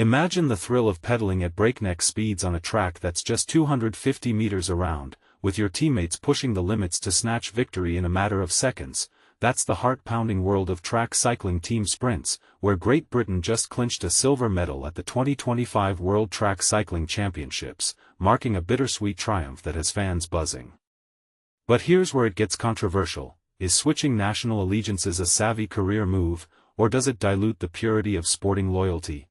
Imagine the thrill of pedaling at breakneck speeds on a track that's just 250 meters around, with your teammates pushing the limits to snatch victory in a matter of seconds. That's the heart-pounding world of track cycling team sprints, where Great Britain just clinched a silver medal at the 2025 World Track Cycling Championships, marking a bittersweet triumph that has fans buzzing. But here's where it gets controversial. Is switching national allegiances a savvy career move, or does it dilute the purity of sporting loyalty?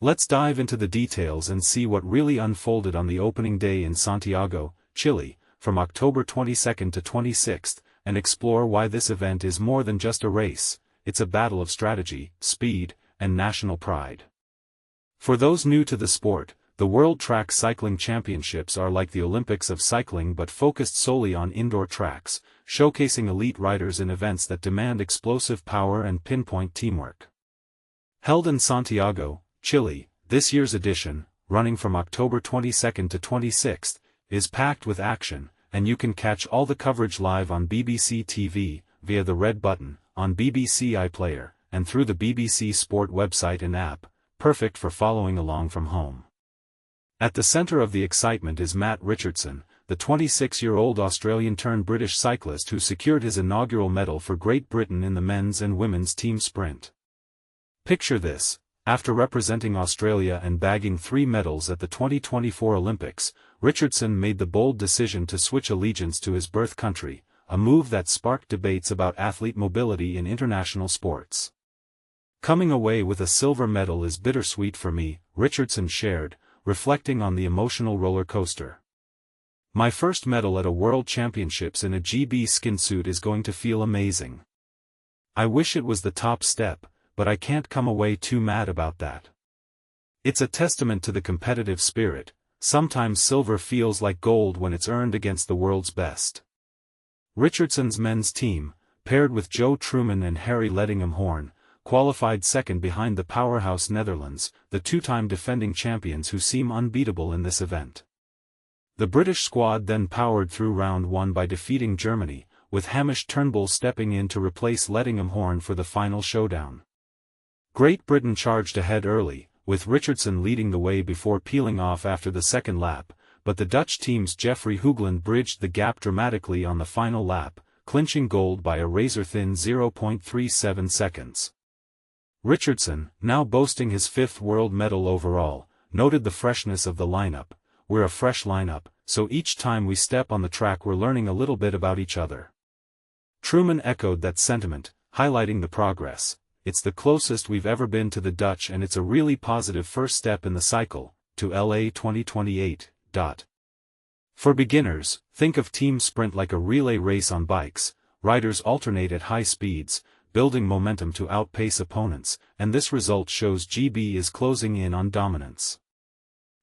Let's dive into the details and see what really unfolded on the opening day in Santiago, Chile, from October 22nd to 26th, and explore why this event is more than just a race. It's a battle of strategy, speed, and national pride. For those new to the sport, the World Track Cycling Championships are like the Olympics of cycling but focused solely on indoor tracks, showcasing elite riders in events that demand explosive power and pinpoint teamwork. Held in Santiago, Chile, this year's edition, running from October 22nd to 26th, is packed with action, and you can catch all the coverage live on BBC TV, via the red button, on BBC iPlayer, and through the BBC Sport website and app, perfect for following along from home. At the centre of the excitement is Matt Richardson, the 26-year-old Australian-turned-British cyclist who secured his inaugural medal for Great Britain in the men's and women's team sprint. Picture this. After representing Australia and bagging 3 medals at the 2024 Olympics, Richardson made the bold decision to switch allegiance to his birth country, a move that sparked debates about athlete mobility in international sports. "Coming away with a silver medal is bittersweet for me," Richardson shared, reflecting on the emotional roller coaster. "My first medal at a World Championships in a GB skinsuit is going to feel amazing. I wish it was the top step, but I can't come away too mad about that. It's a testament to the competitive spirit. Sometimes silver feels like gold when it's earned against the world's best." Richardson's men's team, paired with Joe Truman and Harry Ledingham-Horn, qualified second behind the powerhouse Netherlands, the two-time defending champions who seem unbeatable in this event. The British squad then powered through round 1 by defeating Germany, with Hamish Turnbull stepping in to replace Ledingham-Horn for the final showdown. Great Britain charged ahead early, with Richardson leading the way before peeling off after the second lap, but the Dutch team's Jeffrey Hoogland bridged the gap dramatically on the final lap, clinching gold by a razor-thin 0.37 seconds. Richardson, now boasting his 5th world medal overall, noted the freshness of the lineup. "We're a fresh lineup, so each time we step on the track we're learning a little bit about each other." Truman echoed that sentiment, highlighting the progress. "It's the closest we've ever been to the Dutch and it's a really positive first step in the cycle, to LA 2028. For beginners, think of team sprint like a relay race on bikes. Riders alternate at high speeds, building momentum to outpace opponents, and this result shows GB is closing in on dominance."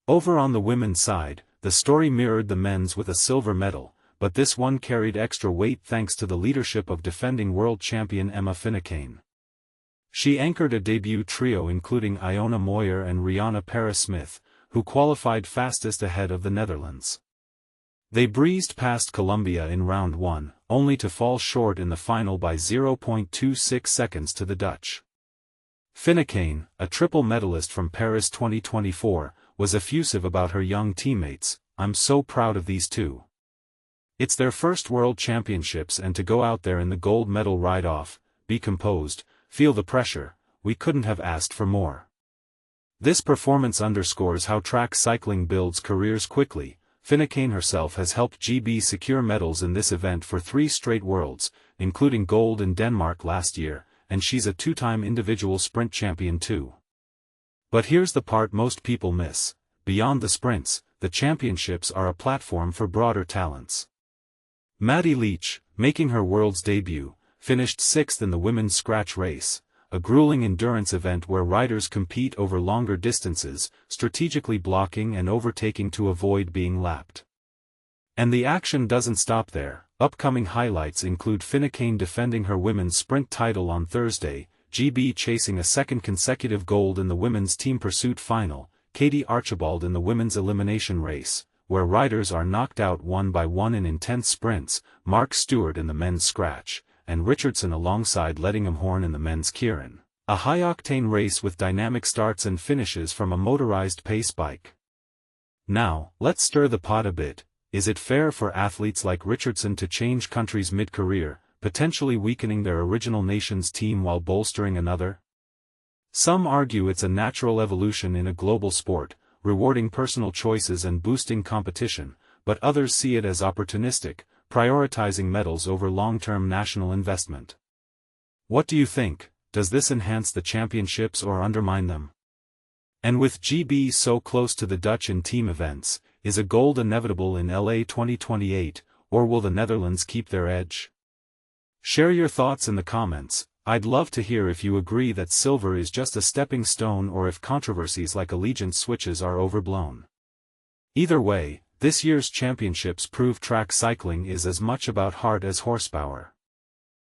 Over on the women's side, the story mirrored the men's with a silver medal, but this one carried extra weight thanks to the leadership of defending world champion Finucane. She anchored a debut trio including Iona Moir and Rhianna Parris-Smith, who qualified fastest ahead of the Netherlands. They breezed past Colombia in round 1, only to fall short in the final by 0.26 seconds to the Dutch. Finucane, a triple medalist from Paris 2024, was effusive about her young teammates. "I'm so proud of these two. It's their first World Championships and to go out there in the gold medal ride-off, be composed, feel the pressure, we couldn't have asked for more." This performance underscores how track cycling builds careers quickly. Finucane herself has helped GB secure medals in this event for 3 straight Worlds, including gold in Denmark last year, and she's a 2-time individual sprint champion too. But here's the part most people miss. Beyond the sprints, the championships are a platform for broader talents. Maddie Leach, making her World's debut, finished 6th in the women's scratch race, a grueling endurance event where riders compete over longer distances, strategically blocking and overtaking to avoid being lapped. And the action doesn't stop there. Upcoming highlights include Finucane defending her women's sprint title on Thursday, GB chasing a 2nd consecutive gold in the women's team pursuit final, Katie Archibald in the women's elimination race, where riders are knocked out one by one in intense sprints, Mark Stewart in the men's scratch, and Richardson alongside Ledingham-Horn in the men's Kieran. A high-octane race with dynamic starts and finishes from a motorized pace bike. Now, let's stir the pot a bit. Is it fair for athletes like Richardson to change countries mid-career, potentially weakening their original nation's team while bolstering another? Some argue it's a natural evolution in a global sport, rewarding personal choices and boosting competition, but others see it as opportunistic, prioritizing medals over long-term national investment. What do you think? Does this enhance the championships or undermine them? And with GB so close to the Dutch in team events, is a gold inevitable in LA 2028, or will the Netherlands keep their edge? Share your thoughts in the comments. I'd love to hear if you agree that silver is just a stepping stone or if controversies like allegiance switches are overblown. Either way, this year's championships prove track cycling is as much about heart as horsepower.